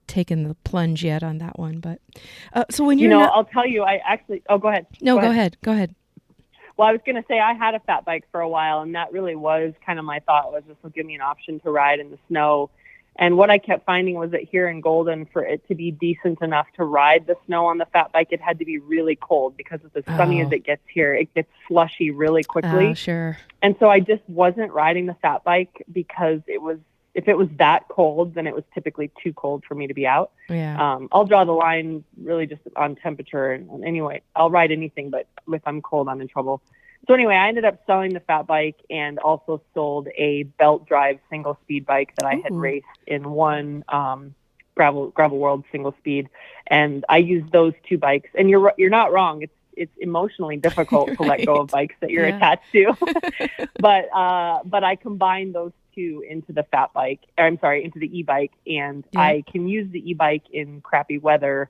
taken the plunge yet on that one. But so when I'll tell you, I actually. Oh, go ahead. No, go ahead. Go ahead. Well, I was going to say I had a fat bike for a while, and that really was kind of my thought, was this will give me an option to ride in the snow. And what I kept finding was that here in Golden, for it to be decent enough to ride the snow on the fat bike, it had to be really cold, because as sunny as it gets here, it gets slushy really quickly. Oh, sure. And so I just wasn't riding the fat bike, because if it was that cold, then it was typically too cold for me to be out. Yeah. I'll draw the line really just on temperature. And anyway, I'll ride anything, but if I'm cold, I'm in trouble. So anyway, I ended up selling the fat bike, and also sold a belt drive single speed bike that I had raced in one gravel world single speed. And I used those two bikes. And you're not wrong. It's emotionally difficult to let go of bikes that you're attached to. But I combined those two into the into the e-bike, and I can use the e-bike in crappy weather.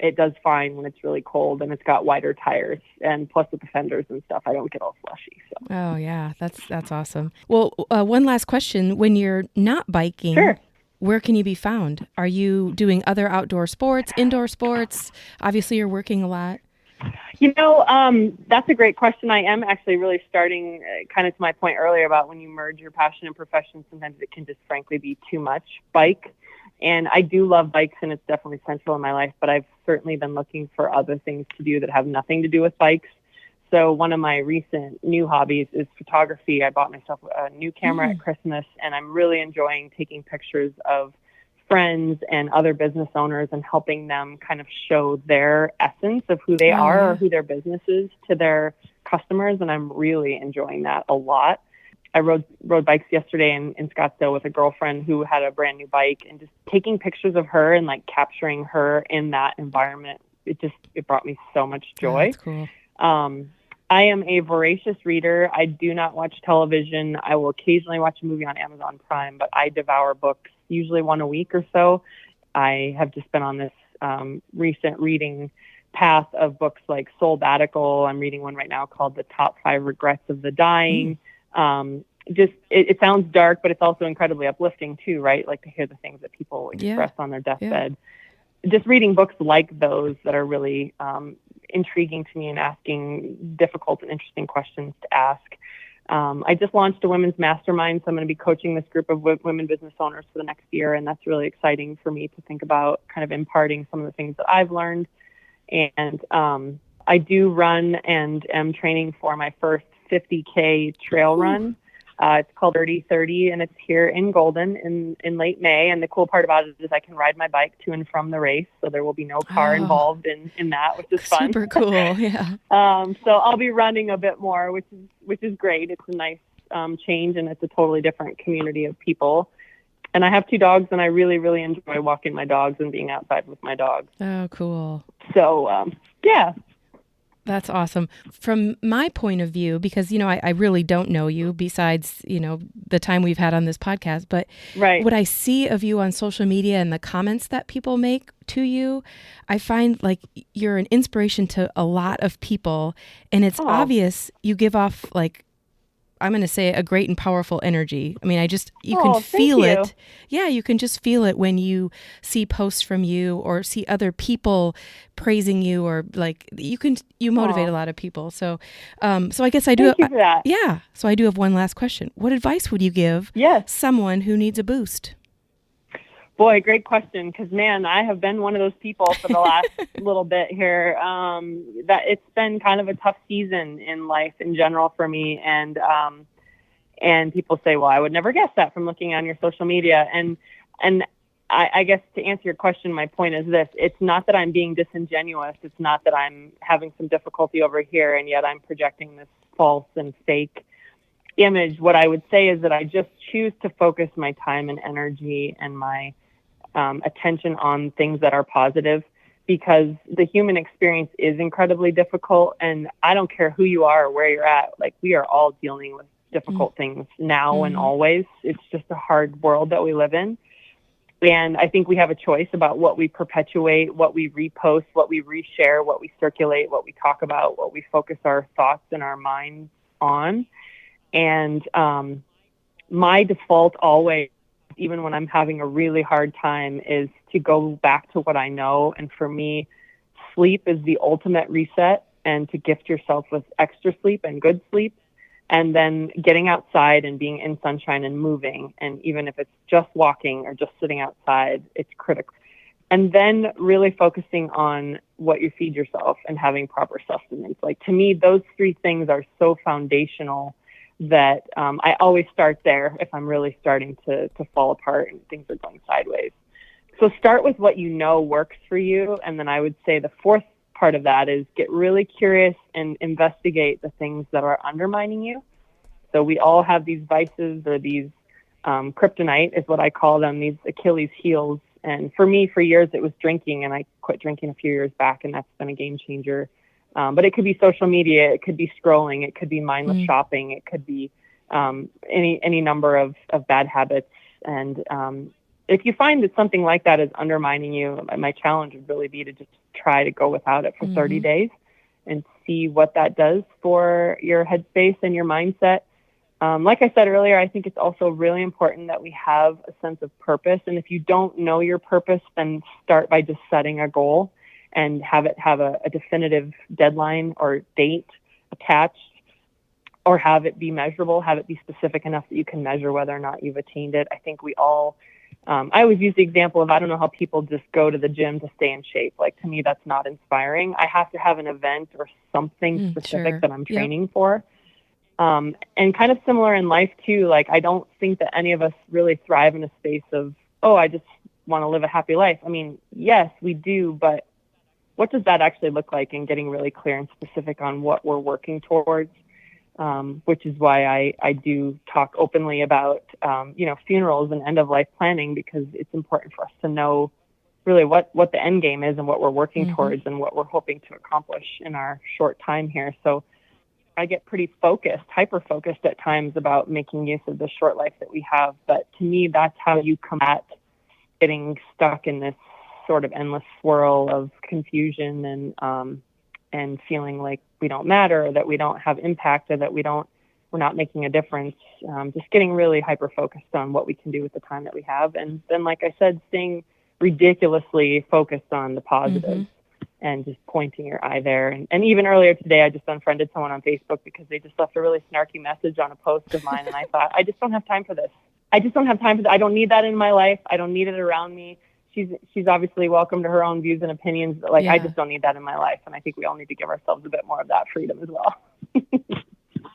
It does fine when it's really cold, and it's got wider tires, and plus with the fenders and stuff, I don't get all slushy. So. Oh yeah, that's awesome. Well, one last question: when you're not biking, where can you be found? Are you doing other outdoor sports, indoor sports? Obviously, you're working a lot. That's a great question. I am actually really starting, kind of to my point earlier about when you merge your passion and profession, sometimes it can just frankly be too much bike. And I do love bikes, and it's definitely central in my life, but I've certainly been looking for other things to do that have nothing to do with bikes. So one of my recent new hobbies is photography. I bought myself a new camera at Christmas, and I'm really enjoying taking pictures of friends and other business owners and helping them kind of show their essence of who they are or who their business is to their customers. And I'm really enjoying that a lot. I rode bikes yesterday in Scottsdale with a girlfriend who had a brand new bike, and just taking pictures of her and like capturing her in that environment. It brought me so much joy. Oh, that's cool. I am a voracious reader. I do not watch television. I will occasionally watch a movie on Amazon Prime, but I devour books, usually one a week or so. I have just been on this recent reading path of books like Soulbatical. I'm reading one right now called The Top 5 Regrets of the Dying. It sounds dark, but it's also incredibly uplifting too, right? Like to hear the things that people express on their deathbed. Just reading books like those that are really intriguing to me and asking difficult and interesting questions to ask. I just launched a women's mastermind, so I'm going to be coaching this group of women business owners for the next year, and that's really exciting for me to think about kind of imparting some of the things that I've learned. And I do run and am training for my first 50K trail run. It's called 3030, and it's here in Golden in late May. And the cool part about it is I can ride my bike to and from the race, so there will be no car involved in that, which is fun. Super cool, yeah. So I'll be running a bit more, which is great. It's a nice change, and it's a totally different community of people. And I have 2 dogs, and I really, really enjoy walking my dogs and being outside with my dogs. Oh, cool. So, yeah. That's awesome. From my point of view, because, I really don't know you besides, the time we've had on this podcast, but what I see of you on social media and the comments that people make to you, I find like you're an inspiration to a lot of people, and it's obvious you give off like, I'm going to say a great and powerful energy. I mean, you can feel it. Yeah, you can just feel it when you see posts from you or see other people praising you, or like you motivate a lot of people. So I guess I do. Thank you for that. Yeah. So I do have one last question. What advice would you give someone who needs a boost? Boy, great question. Because man, I have been one of those people for the last little bit here. That it's been kind of a tough season in life in general for me, and people say, well, I would never guess that from looking on your social media. And I guess to answer your question, my point is this: it's not that I'm being disingenuous. It's not that I'm having some difficulty over here, and yet I'm projecting this false and fake image. What I would say is that I just choose to focus my time and energy and my attention on things that are positive, because the human experience is incredibly difficult. And I don't care who you are or where you're at. Like, we are all dealing with difficult things now and always. It's just a hard world that we live in. And I think we have a choice about what we perpetuate, what we repost, what we reshare, what we circulate, what we talk about, what we focus our thoughts and our minds on. And my default always, even when I'm having a really hard time, is to go back to what I know. And for me, sleep is the ultimate reset, and to gift yourself with extra sleep and good sleep. And then getting outside and being in sunshine and moving. And even if it's just walking or just sitting outside, it's critical. And then really focusing on what you feed yourself and having proper sustenance. Like, to me, those three things are so foundational that I always start there if I'm really starting to fall apart and things are going sideways. So start with what you know works for you. And then I would say the fourth part of that is get really curious and investigate the things that are undermining you. So we all have these vices, or these kryptonite is what I call them, these Achilles heels. And for me, for years, it was drinking, and I quit drinking a few years back, and that's been a game changer. But it could be social media, it could be scrolling, it could be mindless shopping, it could be any number of bad habits. And if you find that something like that is undermining you, my challenge would really be to just try to go without it for 30 days and see what that does for your headspace and your mindset. Like I said earlier, I think it's also really important that we have a sense of purpose. And if you don't know your purpose, then start by just setting a goal and have it have a definitive deadline or date attached, or have it be measurable, have it be specific enough that you can measure whether or not you've attained it. I think we all, I always use the example of, I don't know how people just go to the gym to stay in shape. Like, to me, that's not inspiring. I have to have an event or something specific that I'm training for. And kind of similar in life too. Like, I don't think that any of us really thrive in a space of, oh, I just want to live a happy life. I mean, yes, we do, but what does that actually look like? And getting really clear and specific on what we're working towards, which is why I do talk openly about, funerals and end of life planning, because it's important for us to know really what the end game is and what we're working towards and what we're hoping to accomplish in our short time here. So I get pretty focused, hyper-focused at times about making use of the short life that we have. But to me, that's how you combat getting stuck in this sort of endless swirl of confusion and feeling like we don't matter, or that we don't have impact, or that we're not making a difference. Just getting really hyper-focused on what we can do with the time that we have. And then, like I said, staying ridiculously focused on the positives. And just pointing your eye there. And even earlier today, I just unfriended someone on Facebook because they just left a really snarky message on a post of mine. And I thought, I just don't have time for this. I don't need that in my life. I don't need it around me. She's obviously welcome to her own views and opinions, but I just don't need that in my life. And I think we all need to give ourselves a bit more of that freedom as well.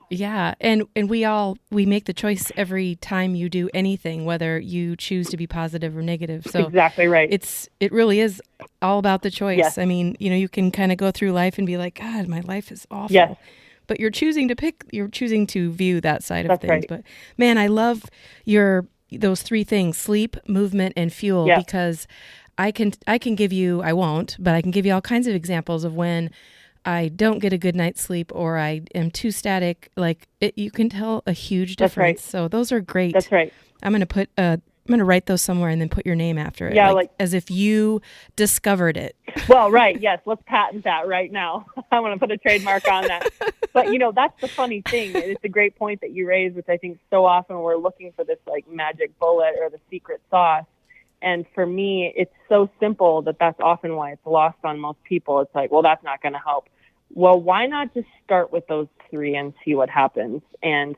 Yeah. And we make the choice every time you do anything, whether you choose to be positive or negative. So exactly right. It really is all about the choice. Yes. I mean, you can kind of go through life and be like, God, my life is awful. Yes. But you're choosing to view that side of That's things. Right. But man, I love those three things: sleep, movement, and fuel, because I can give you, I won't, but I can give you all kinds of examples of when I don't get a good night's sleep, or I am too static. You can tell a huge difference. That's right. So those are great. That's right. I'm going to write those somewhere and then put your name after it. Yeah, as if you discovered it. Well, right. Yes. Let's patent that right now. I want to put a trademark on that. But, that's the funny thing. It's a great point that you raised, which I think so often we're looking for this magic bullet or the secret sauce. And for me, it's so simple that's often why it's lost on most people. It's like, well, that's not going to help. Well, why not just start with those three and see what happens? And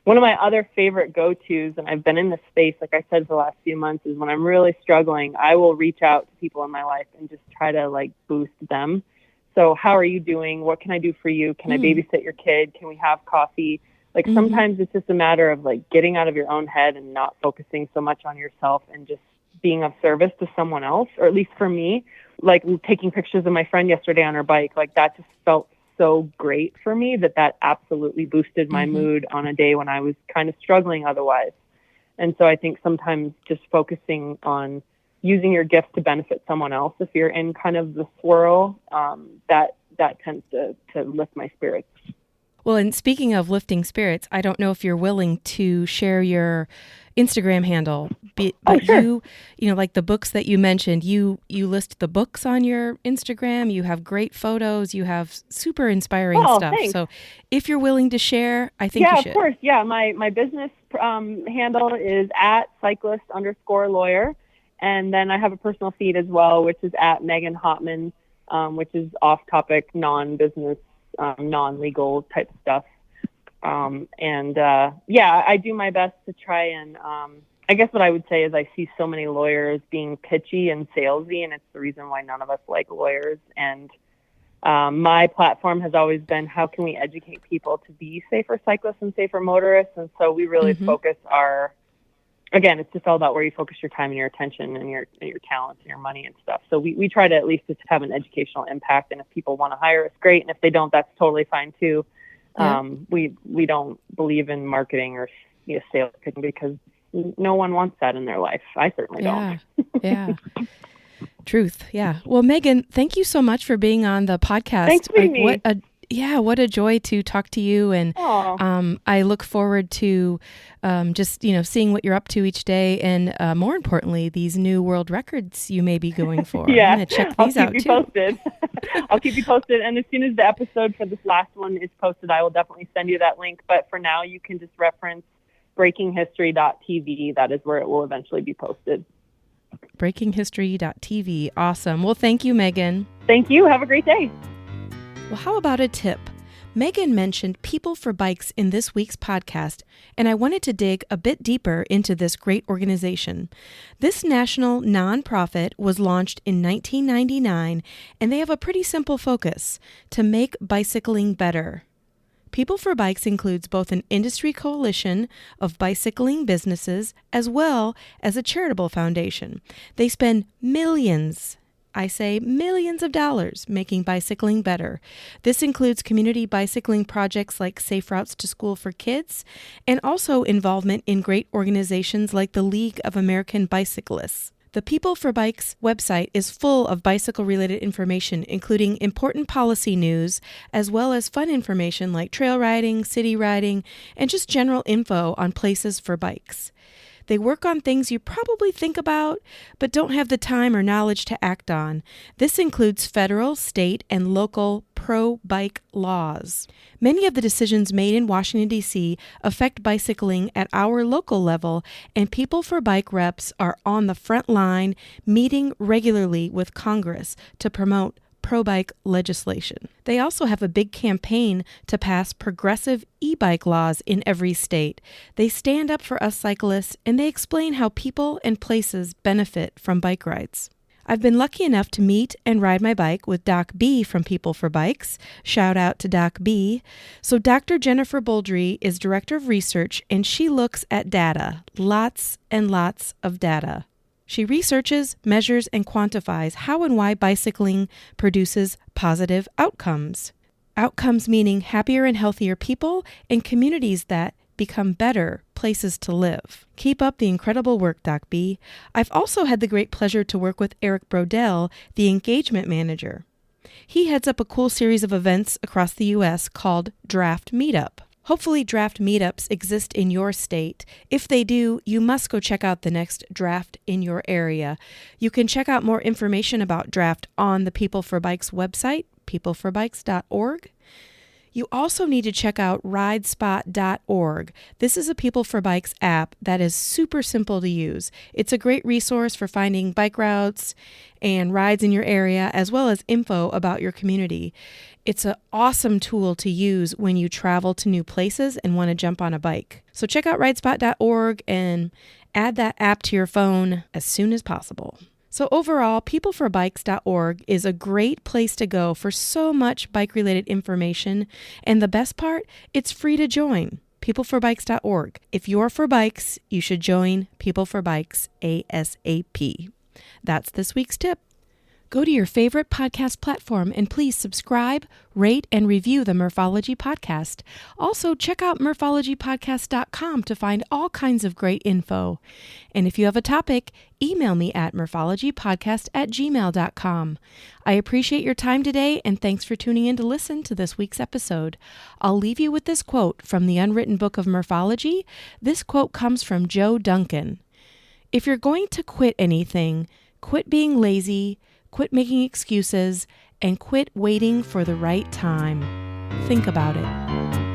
One of my other favorite go-tos, and I've been in this space, like I said, for the last few months, is when I'm really struggling, I will reach out to people in my life and just try to like boost them. So how are you doing? What can I do for you? Can I babysit your kid? Can we have coffee? Like sometimes it's just a matter of like getting out of your own head and not focusing so much on yourself and just being of service to someone else. Or at least for me, like taking pictures of my friend yesterday on her bike, like that just felt so great for me that absolutely boosted my mood on a day when I was kind of struggling otherwise. And so I think sometimes just focusing on using your gift to benefit someone else, if you're in kind of the swirl, that tends to lift my spirits. Well, and speaking of lifting spirits, I don't know if you're willing to share your Instagram handle, but sure. you know, like the books that you mentioned, you list the books on your Instagram. You have great photos. You have super inspiring stuff. Thanks. So if you're willing to share, I think you should. Yeah, of course. Yeah, my business handle is at Cyclist_lawyer. And then I have a personal feed as well, which is at Megan Hottman, which is off-topic, non-business, non-legal type stuff. I do my best to try and, I guess what I would say is I see so many lawyers being pitchy and salesy, and it's the reason why none of us like lawyers. And my platform has always been, how can we educate people to be safer cyclists and safer motorists? And so we really focus again, it's just all about where you focus your time and your attention and your talents and your money and stuff. So we try to at least just have an educational impact. And if people want to hire us, great. And if they don't, that's totally fine too. Yeah. We don't believe in marketing or sales pitching because no one wants that in their life. I certainly don't. Yeah. Truth. Yeah. Well, Megan, thank you so much for being on the podcast. Thanks for me. What a joy to talk to you. And I look forward to just, seeing what you're up to each day. And more importantly, these new world records you may be going for. Yeah. I'm going to check these out too. I'll keep you posted. And as soon as the episode for this last one is posted, I will definitely send you that link. But for now, you can just reference breakinghistory.tv. That is where it will eventually be posted. Breakinghistory.tv. Awesome. Well, thank you, Megan. Thank you. Have a great day. Well, how about a tip? Megan mentioned People for Bikes in this week's podcast, and I wanted to dig a bit deeper into this great organization. This national nonprofit was launched in 1999, and they have a pretty simple focus: to make bicycling better. People for Bikes includes both an industry coalition of bicycling businesses as well as a charitable foundation. They spend millions of dollars making bicycling better. This includes community bicycling projects like Safe Routes to School for Kids, and also involvement in great organizations like the League of American Bicyclists. The People for Bikes website is full of bicycle-related information, including important policy news, as well as fun information like trail riding, city riding, and just general info on places for bikes. They work on things you probably think about, but don't have the time or knowledge to act on. This includes federal, state, and local pro-bike laws. Many of the decisions made in Washington, D.C. affect bicycling at our local level, and People for Bike reps are on the front line, meeting regularly with Congress to promote pro-bike legislation. They also have a big campaign to pass progressive e-bike laws in every state. They stand up for us cyclists, and they explain how people and places benefit from bike rides. I've been lucky enough to meet and ride my bike with Doc B from People for Bikes. Shout out to Doc B. So Dr. Jennifer Boldry is Director of Research, and she looks at data, lots and lots of data. She researches, measures, and quantifies how and why bicycling produces positive outcomes. Outcomes meaning happier and healthier people and communities that become better places to live. Keep up the incredible work, Doc B. I've also had the great pleasure to work with Eric Brodell, the engagement manager. He heads up a cool series of events across the U.S. called Draft Meetup. Hopefully draft meetups exist in your state. If they do, you must go check out the next draft in your area. You can check out more information about draft on the People for Bikes website, peopleforbikes.org. You also need to check out ridespot.org. This is a People for Bikes app that is super simple to use. It's a great resource for finding bike routes and rides in your area, as well as info about your community. It's an awesome tool to use when you travel to new places and want to jump on a bike. So check out ridespot.org and add that app to your phone as soon as possible. So overall, peopleforbikes.org is a great place to go for so much bike-related information. And the best part, it's free to join. peopleforbikes.org. If you're for bikes, you should join People for Bikes ASAP. That's this week's tip. Go to your favorite podcast platform and please subscribe, rate, and review the Murphology Podcast. Also, check out murphologypodcast.com to find all kinds of great info. And if you have a topic, email me at murphologypodcast@gmail.com. I appreciate your time today, and thanks for tuning in to listen to this week's episode. I'll leave you with this quote from the Unwritten Book of Murphology. This quote comes from Joe Duncan. If you're going to quit anything, quit being lazy, quit making excuses, and quit waiting for the right time. Think about it.